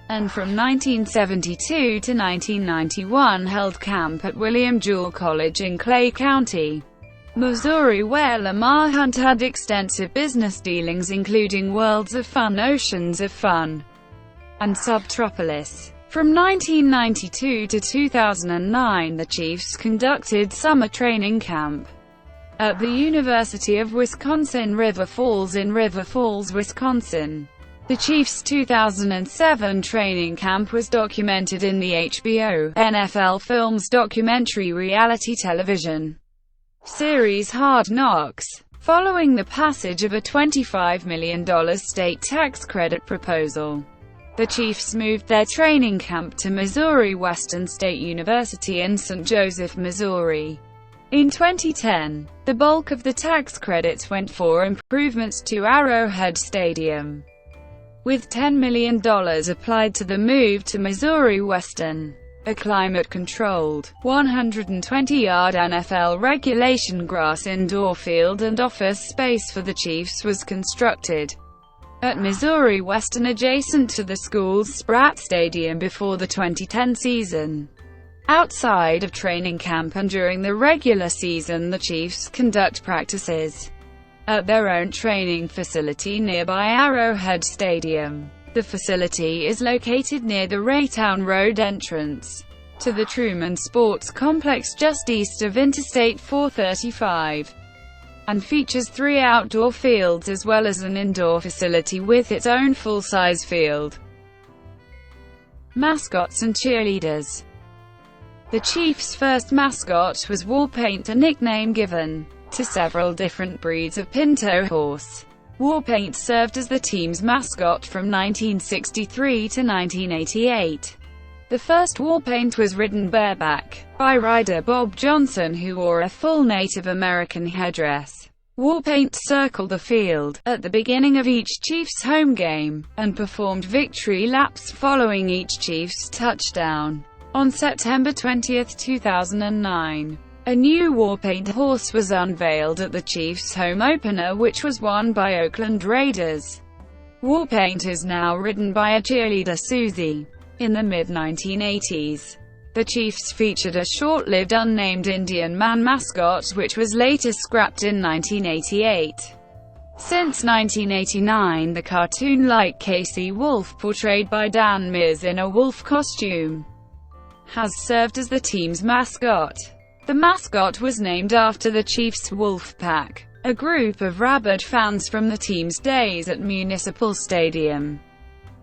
and from 1972 to 1991 held camp at William Jewell College in Clay County, Missouri, where Lamar Hunt had extensive business dealings including Worlds of Fun, Oceans of Fun, and Subtropolis. From 1992 to 2009, the Chiefs conducted summer training camp at the University of Wisconsin-River Falls in River Falls, Wisconsin. The Chiefs' 2007 training camp was documented in the HBO NFL Films documentary reality television series Hard Knocks. Following the passage of a $25 million state tax credit proposal, the Chiefs moved their training camp to Missouri Western State University in St. Joseph, Missouri. In 2010, the bulk of the tax credits went for improvements to Arrowhead Stadium, with $10 million applied to the move to Missouri Western. A climate-controlled, 120-yard NFL regulation grass indoor field and office space for the Chiefs was constructed at Missouri Western adjacent to the school's Spratt Stadium before the 2010 season. Outside of training camp and during the regular season, the Chiefs conduct practices at their own training facility nearby Arrowhead Stadium. The facility is located near the Raytown Road entrance to the Truman Sports Complex just east of Interstate 435, and features 3 outdoor fields as well as an indoor facility with its own full-size field. Mascots and cheerleaders. The Chiefs' first mascot was Warpaint, a nickname given to several different breeds of pinto horse. Warpaint served as the team's mascot from 1963 to 1988. The first Warpaint was ridden bareback by rider Bob Johnson, who wore a full Native American headdress. Warpaint circled the field at the beginning of each Chiefs home game, and performed victory laps following each Chiefs touchdown. On September 20, 2009, a new Warpaint horse was unveiled at the Chiefs' home opener, which was won by Oakland Raiders. Warpaint is now ridden by a cheerleader, Susie. In the mid-1980s, the Chiefs featured a short-lived unnamed Indian man mascot, which was later scrapped in 1988. Since 1989, the cartoon-like Casey Wolf, portrayed by Dan Mears in a wolf costume, has served as the team's mascot. The mascot was named after the Chiefs' Wolf Pack, a group of rabid fans from the team's days at Municipal Stadium.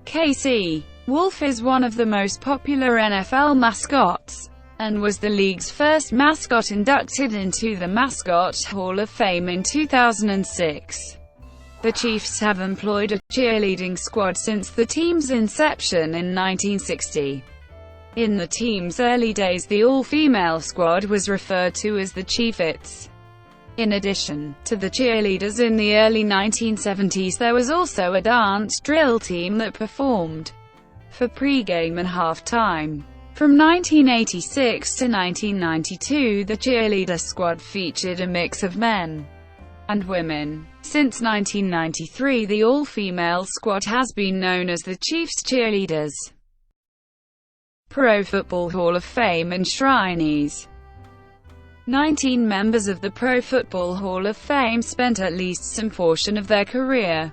Casey Wolf is one of the most popular NFL mascots, and was the league's first mascot inducted into the Mascot Hall of Fame in 2006. The Chiefs have employed a cheerleading squad since the team's inception in 1960. In the team's early days, the all-female squad was referred to as the Chiefettes. In addition to the cheerleaders in the early 1970s, there was also a dance drill team that performed for pre-game and halftime. From 1986 to 1992, the cheerleader squad featured a mix of men and women. Since 1993, the all-female squad has been known as the Chiefs Cheerleaders. Pro Football Hall of Fame enshrinees. 19 members of the Pro Football Hall of Fame spent at least some portion of their career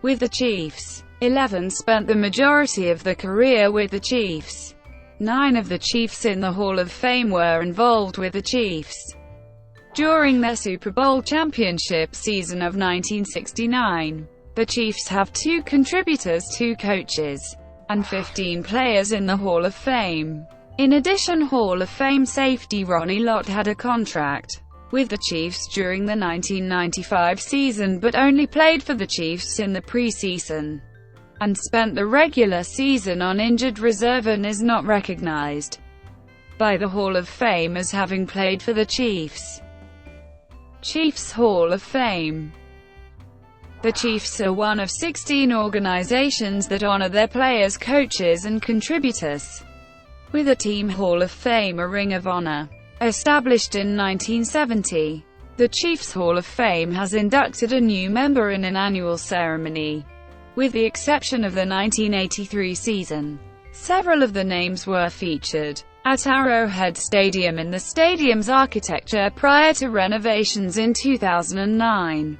with the Chiefs. 11 spent the majority of the career with the Chiefs. 9 of the Chiefs in the Hall of Fame were involved with the Chiefs during their Super Bowl championship season of 1969. The Chiefs have 2 contributors, 2 coaches, and 15 players in the Hall of Fame. In addition, Hall of Fame safety Ronnie Lott had a contract with the Chiefs during the 1995 season, but only played for the Chiefs in the preseason, and spent the regular season on injured reserve and is not recognized by the Hall of Fame as having played for the Chiefs. Chiefs Hall of Fame. The Chiefs are one of 16 organizations that honor their players, coaches, and contributors with a Team Hall of Fame, a Ring of Honor. Established in 1970, the Chiefs Hall of Fame has inducted a new member in an annual ceremony. With the exception of the 1983 season, several of the names were featured at Arrowhead Stadium in the stadium's architecture prior to renovations in 2009.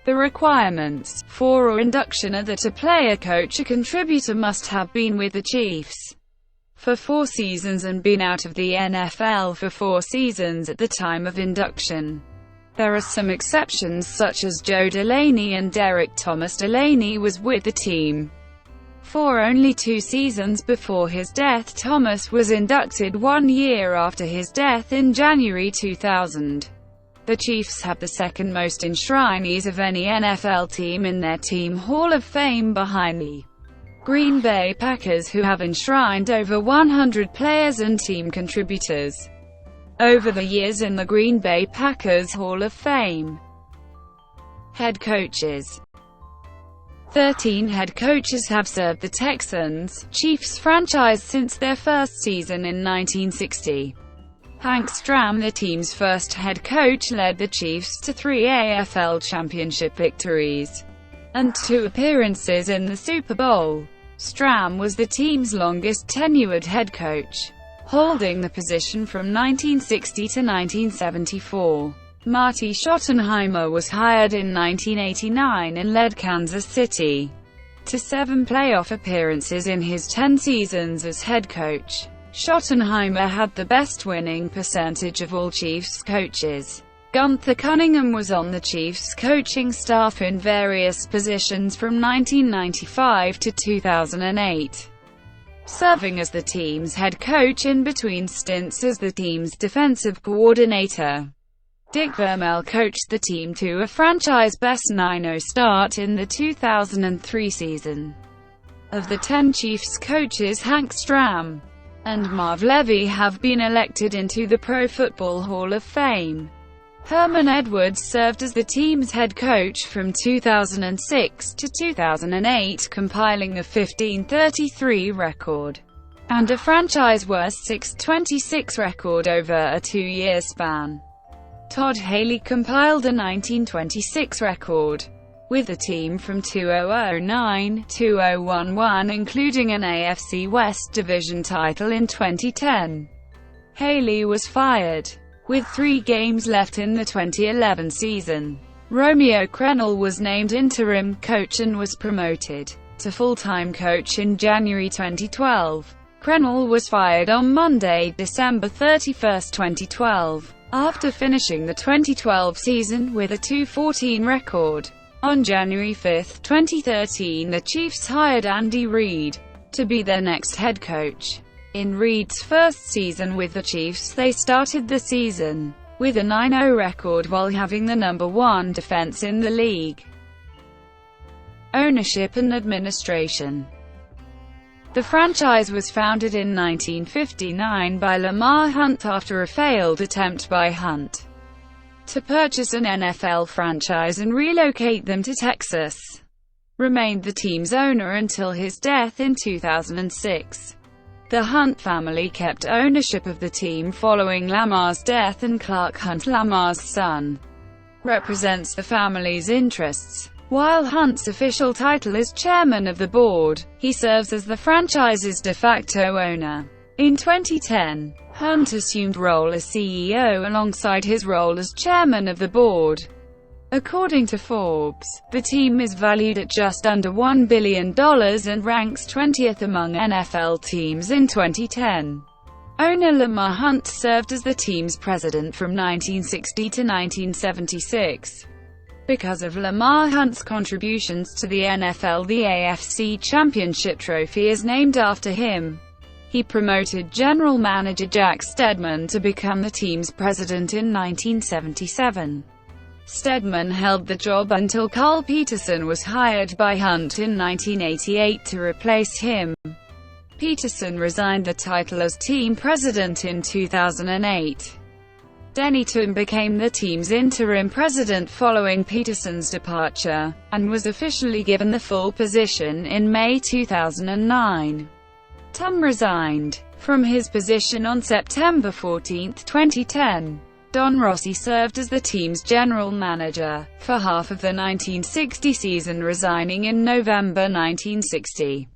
The requirements for induction are that a player, coach, or contributor must have been with the Chiefs for 4 seasons and been out of the NFL for 4 seasons at the time of induction. There are some exceptions, such as Joe Delaney and Derek Thomas. Delaney was with the team for only 2 seasons before his death. Thomas was inducted 1 year after his death in January 2000. The Chiefs have the second most enshrinees of any NFL team in their Team Hall of Fame, behind the Green Bay Packers, who have enshrined over 100 players and team contributors over the years in the Green Bay Packers Hall of Fame. Head coaches. 13 head coaches have served the Texans, Chiefs franchise since their first season in 1960. Hank Stram, the team's first head coach, led the Chiefs to 3 AFL championship victories and 2 appearances in the Super Bowl. Stram was the team's longest tenured head coach, holding the position from 1960 to 1974. Marty Schottenheimer was hired in 1989 and led Kansas City to 7 playoff appearances in his 10 seasons as head coach. Schottenheimer had the best winning percentage of all Chiefs coaches. Gunther Cunningham was on the Chiefs coaching staff in various positions from 1995 to 2008. serving as the team's head coach in between stints as the team's defensive coordinator. Dick Vermeil coached the team to a franchise-best 9-0 start in the 2003 season. Of the 10 Chiefs coaches, Hank Stram and Marv Levy have been elected into the Pro Football Hall of Fame. Herman Edwards served as the team's head coach from 2006 to 2008, compiling a 15-33 record and a franchise-worst 6-26 record over a 2-year span. Todd Haley compiled a 1926 record with the team from 2009-2011, including an AFC West Division title in 2010. Haley was fired with 3 games left in the 2011 season. Romeo Crennel was named interim coach and was promoted to full-time coach in January 2012. Crennel was fired on Monday, December 31, 2012, after finishing the 2012 season with a 2-14 record. On January 5, 2013, the Chiefs hired Andy Reid to be their next head coach. In Reid's first season with the Chiefs, they started the season with a 9-0 record while having the number 1 defense in the league. Ownership and administration. The franchise was founded in 1959 by Lamar Hunt after a failed attempt by Hunt to purchase an NFL franchise and relocate them to Texas. Remained the team's owner until his death in 2006. The Hunt family kept ownership of the team following Lamar's death, and Clark Hunt, Lamar's son, represents the family's interests. While Hunt's official title is chairman of the board, he serves as the franchise's de facto owner. In 2010, Hunt assumed role as CEO alongside his role as chairman of the board. According to Forbes, the team is valued at just under $1 billion and ranks 20th among NFL teams in 2010. Owner Lamar Hunt served as the team's president from 1960 to 1976. Because of Lamar Hunt's contributions to the NFL, the AFC Championship Trophy is named after him. He promoted general manager Jack Stedman to become the team's president in 1977. Stedman held the job until Carl Peterson was hired by Hunt in 1988 to replace him. Peterson resigned the title as team president in 2008. Denny Tom became the team's interim president following Peterson's departure, and was officially given the full position in May 2009. Tom resigned from his position on September 14, 2010. Don Rossi served as the team's general manager for half of the 1960 season, resigning in November 1960.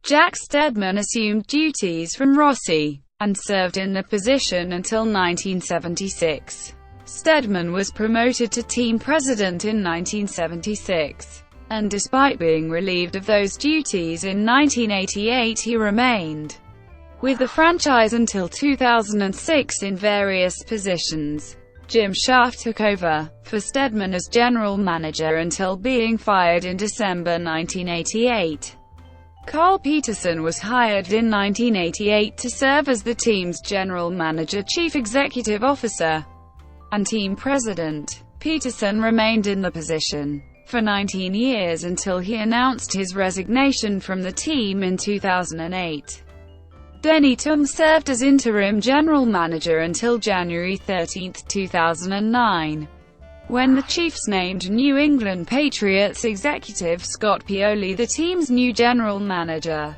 Jack Stedman assumed duties from Rossi and served in the position until 1976. Stedman was promoted to team president in 1976, and despite being relieved of those duties in 1988, he remained with the franchise until 2006 in various positions. Jim Schaaf took over for Stedman as general manager until being fired in December 1988. Carl Peterson was hired in 1988 to serve as the team's general manager, chief executive officer, and team president. Peterson remained in the position for 19 years until he announced his resignation from the team in 2008. Denny Tom served as interim general manager until January 13, 2009. When the Chiefs named New England Patriots executive Scott Pioli the team's new general manager.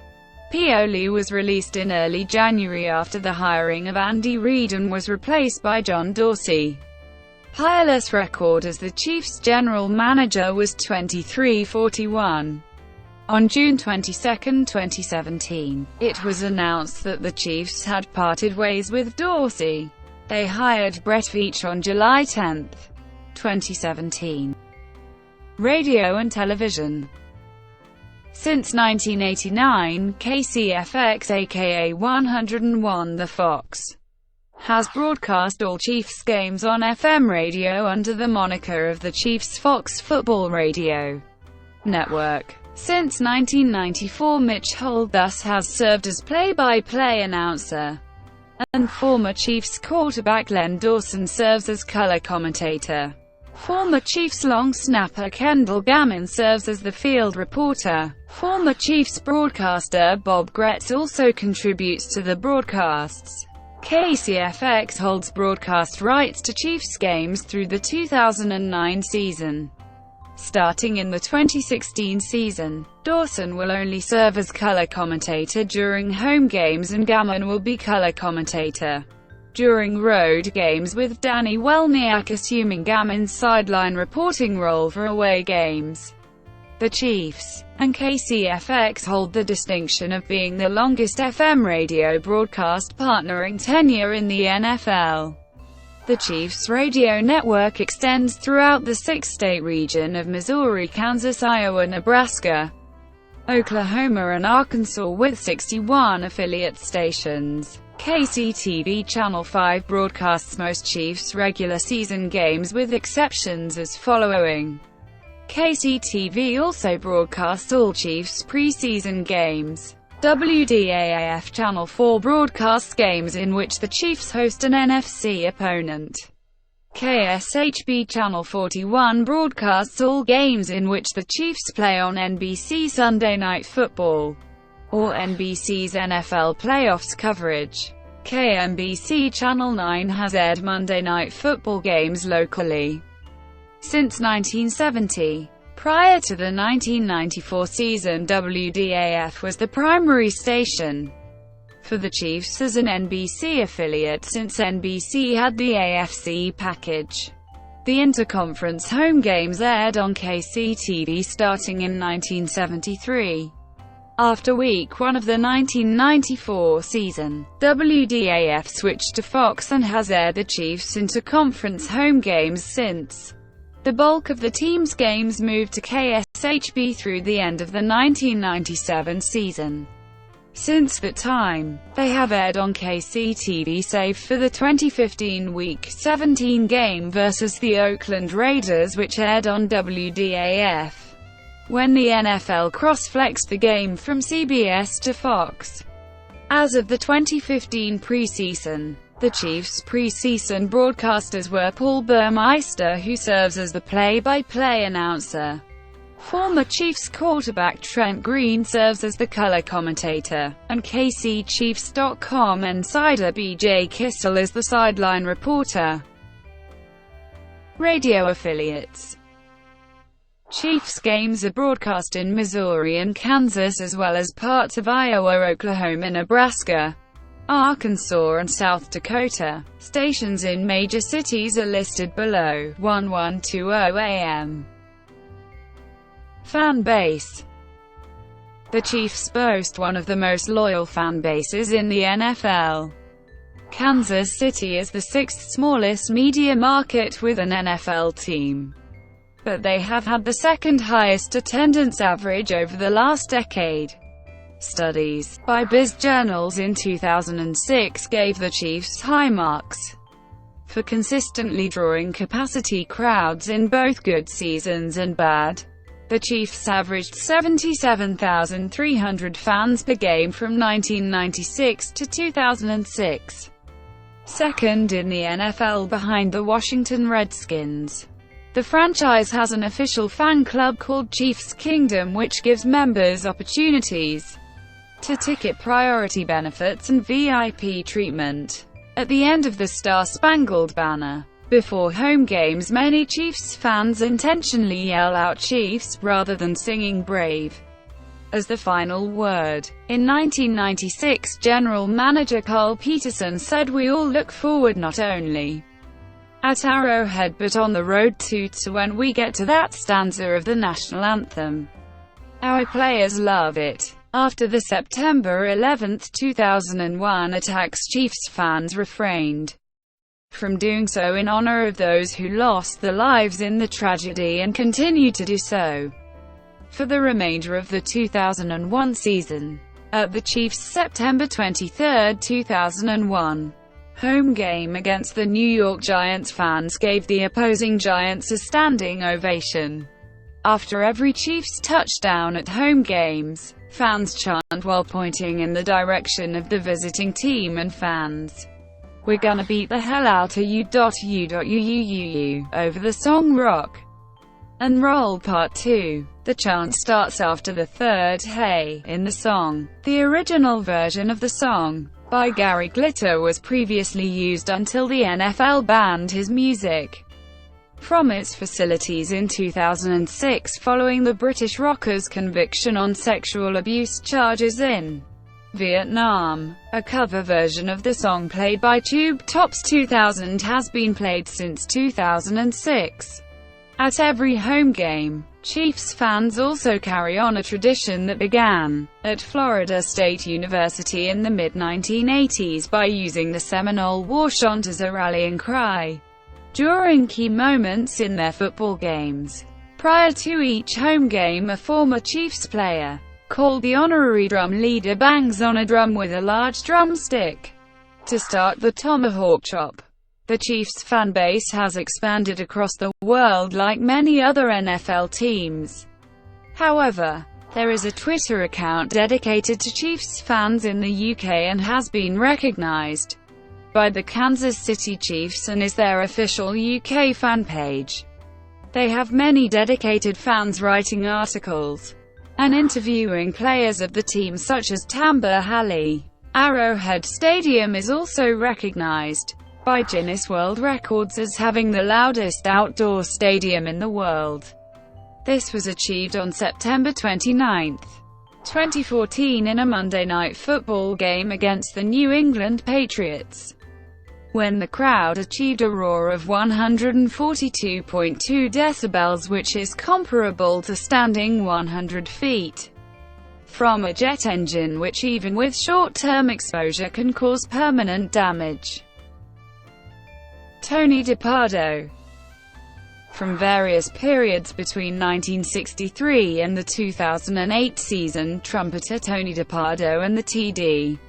Pioli was released in early January after the hiring of Andy Reid and was replaced by John Dorsey. Pioli's record as the Chiefs' general manager was 23-41. On June 22, 2017, it was announced that the Chiefs had parted ways with Dorsey. They hired Brett Veach on July 10, 2017. Radio and television. Since 1989, KCFX aka 101 The Fox has broadcast all Chiefs games on FM radio under the moniker of the Chiefs Fox Football Radio Network. Since 1994, Mitch Holt thus has served as play-by-play announcer, and former Chiefs quarterback Len Dawson serves as color commentator. Former Chiefs long snapper Kendall Gammon serves as the field reporter. Former Chiefs broadcaster Bob Gretz also contributes to the broadcasts. KCFX holds broadcast rights to Chiefs games through the 2009 season. Starting in the 2016 season, Dawson will only serve as color commentator during home games and Gammon will be color commentator during road games, with Danny Welniak assuming Gammon's sideline reporting role for away games. The Chiefs and KCFX hold the distinction of being the longest FM radio broadcast partnering tenure in the NFL. The Chiefs radio network extends throughout the six-state region of Missouri, Kansas, Iowa, Nebraska, Oklahoma and Arkansas, with 61 affiliate stations. KCTV Channel 5 broadcasts most Chiefs regular season games with exceptions as following. KCTV also broadcasts all Chiefs preseason games. WDAAF Channel 4 broadcasts games in which the Chiefs host an NFC opponent. KSHB Channel 41 broadcasts all games in which the Chiefs play on NBC Sunday Night Football, or NBC's NFL playoffs coverage. KMBC Channel 9 has aired Monday Night Football games locally since 1970. Prior to the 1994 season, WDAF was the primary station for the Chiefs as an NBC affiliate, since NBC had the AFC package. The interconference home games aired on KCTV starting in 1973. After Week 1 of the 1994 season, WDAF switched to Fox and has aired the Chiefs' interconference home games since. The bulk of the team's games moved to KSHB through the end of the 1997 season. Since that time, they have aired on KCTV save for the 2015 Week 17 game versus the Oakland Raiders, which aired on WDAF when the NFL cross-flexed the game from CBS to Fox. As of the 2015 preseason, the Chiefs' preseason broadcasters were Paul Burmeister, who serves as the play-by-play announcer. Former Chiefs quarterback Trent Green serves as the color commentator, and KCChiefs.com insider BJ Kissel is the sideline reporter. Radio affiliates. Chiefs games are broadcast in Missouri and Kansas, as well as parts of Iowa, Oklahoma, Nebraska, Arkansas and South Dakota. Stations in major cities are listed below. 1120 AM. Fan base. The Chiefs boast one of the most loyal fan bases in the NFL. Kansas City is the sixth smallest media market with an NFL team, but they have had the second highest attendance average over the last decade. Studies by Biz Journals in 2006 gave the Chiefs high marks for consistently drawing capacity crowds in both good seasons and bad. The Chiefs averaged 77,300 fans per game from 1996 to 2006, second in the NFL behind the Washington Redskins. The franchise has an official fan club called Chiefs Kingdom, which gives members opportunities to ticket priority benefits and VIP treatment at the end of the Star-Spangled Banner. Before home games, many Chiefs fans intentionally yell out "Chiefs" rather than singing "Brave" as the final word. In 1996, general manager Carl Peterson said, "We all look forward not only at Arrowhead but on the road too to when we get to that stanza of the national anthem. Our players love it." After the September 11, 2001 attacks, Chiefs fans refrained from doing so in honor of those who lost their lives in the tragedy and continue to do so for the remainder of the 2001 season. At the Chiefs' September 23, 2001 home game against the New York Giants, fans gave the opposing Giants a standing ovation. After every Chiefs touchdown at home games, fans chant while pointing in the direction of the visiting team and fans. "We're gonna beat the hell out of you. Over the song Rock and Roll Part 2. The chant starts after the third "Hey" in the song. The original version of the song, by Gary Glitter, was previously used until the NFL banned his music from its facilities in 2006 following the British rocker's conviction on sexual abuse charges in Vietnam. A cover version of the song played by Tube Tops 2000 has been played since 2006. At every home game, Chiefs fans also carry on a tradition that began at Florida State University in the mid-1980s by using the Seminole War chant as a rallying cry during key moments in their football games. Prior to each home game, a former Chiefs player, called the honorary drum leader, bangs on a drum with a large drumstick to start the tomahawk chop. The Chiefs fan base has expanded across the world like many other NFL teams. However, there is a Twitter account dedicated to Chiefs fans in the UK and has been recognized by the Kansas City Chiefs and is their official UK fan page. They have many dedicated fans writing articles and interviewing players of the team such as Tamba Hali. Arrowhead Stadium is also recognized by Guinness World Records as having the loudest outdoor stadium in the world. This was achieved on September 29, 2014 in a Monday Night Football game against the New England Patriots, when the crowd achieved a roar of 142.2 decibels, which is comparable to standing 100 feet from a jet engine, which even with short-term exposure can cause permanent damage. Tony DiPardo. From various periods between 1963 and the 2008 season, trumpeter Tony DiPardo and the T.D.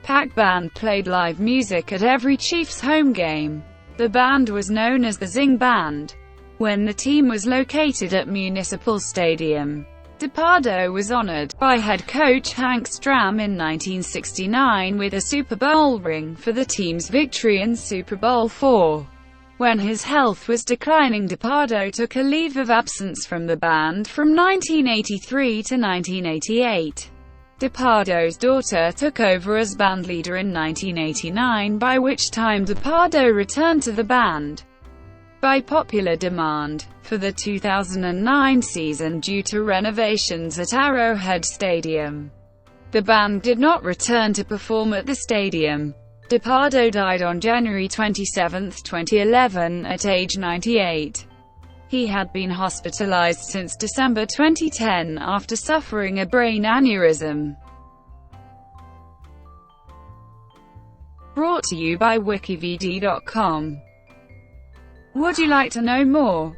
Pack Band played live music at every Chiefs home game. The band was known as the Zing Band when the team was located at Municipal Stadium. DiPardo was honored by head coach Hank Stram in 1969 with a Super Bowl ring for the team's victory in Super Bowl IV. When his health was declining, DiPardo took a leave of absence from the band from 1983 to 1988. DiPardo's daughter took over as bandleader in 1989, by which time DiPardo returned to the band by popular demand for the 2009 season due to renovations at Arrowhead Stadium. The band did not return to perform at the stadium. DiPardo died on January 27, 2011, at age 98. He had been hospitalized since December 2010 after suffering a brain aneurysm. Brought to you by WikiVidi.com. Would you like to know more?